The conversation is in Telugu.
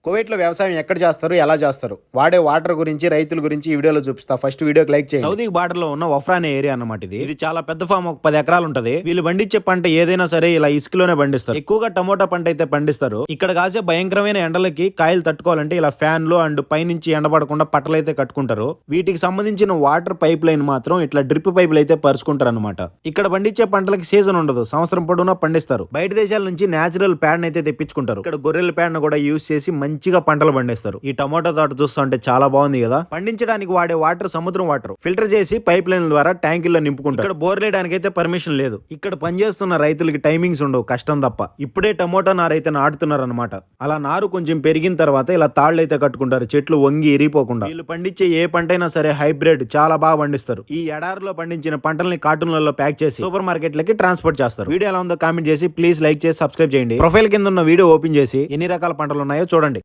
కువైట్లో వ్యవసాయం ఎక్కడ చేస్తారు, ఎలా చేస్తారు, వాడే వాటర్ గురించి, రైతుల గురించి ఈ వీడియోలో చూపిస్తా. ఫస్ట్ వీడియోకి లైక్ చేయండి. సౌదీ బార్డర్ లో ఉన్న వఫ్రా అనే ఏరియా అన్నమాట ఇది చాలా పెద్ద ఫామ్, ఒక 10 ఎకరాలు ఉంటది. వీళ్ళు పండించే పంట ఏదైనా సరే ఇలా ఇసుకలోనే పండిస్తారు. ఎక్కువగా టమోటా పంట అయితే పండిస్తారు. ఇక్కడ కాసే భయంకరమైన ఎండలకి కాయలు తట్టుకోవాలంటే ఇలా ఫ్యాన్లు అండ్ పైనుంచి ఎండబడకుండా పట్టలైతే కట్టుకుంటారు. వీటికి సంబంధించిన వాటర్ పైప్ లైన్ మాత్రం ఇట్లా డ్రిప్ పైపులు అయితే పరుచుకుంటారు అనమాట. ఇక్కడ పండించే పంటలకి సీజన్ ఉండదు, సంవత్సరం పొడవునా పండిస్తారు. బయట దేశాల నుంచి నేచురల్ ప్యాడ్ అయితే తెప్పించుకుంటారు. ఇక్కడ గొర్రెల ప్యాడ్ కూడా యూజ్ చేసి మంచిగా పంటలు పండిస్తారు. ఈ టమోటా తోట చూస్తుంటే చాలా బాగుంది కదా. పండించడానికి వాడే వాటర్ సముద్రం వాటర్ ఫిల్టర్ చేసి పైప్ లైన్ ద్వారా ట్యాంకుల్లో నింపుకుంటారు. ఇక్కడ బోర్ లేయడానికి అయితే పర్మిషన్ లేదు. ఇక్కడ పనిచేస్తున్న రైతులకి టైమింగ్స్ ఉండవు, కష్టం తప్ప. ఇప్పుడే టమోటా నారు అయితే నాటుతున్నారు అనమాట. అలా నారు కొంచెం పెరిగిన తర్వాత ఇలా తాళ్ళు అయితే కట్టుకుంటారు, చెట్లు వంగి ఇరిగిపోకుండా. వీళ్ళు పండించే ఏ పంట అయినా సరే హైబ్రిడ్ చాలా బాగా పండిస్తారు. ఈ ఎడారిలో పండించిన పంటల్ని కార్టూన్లలో ప్యాక్ చేసి సూపర్ మార్కెట్లకి ట్రాన్స్పోర్ట్ చేస్తారు. వీడియో ఎలా ఉందో కామెంట్ చేసి ప్లీజ్ లైక్ చేసి సబ్స్క్రైబ్ చేయండి. ప్రొఫైల్ కింద ఉన్న వీడియో ఓపెన్ చేసి ఎన్ని రకాల పంటలు ఉన్నాయో చూడండి.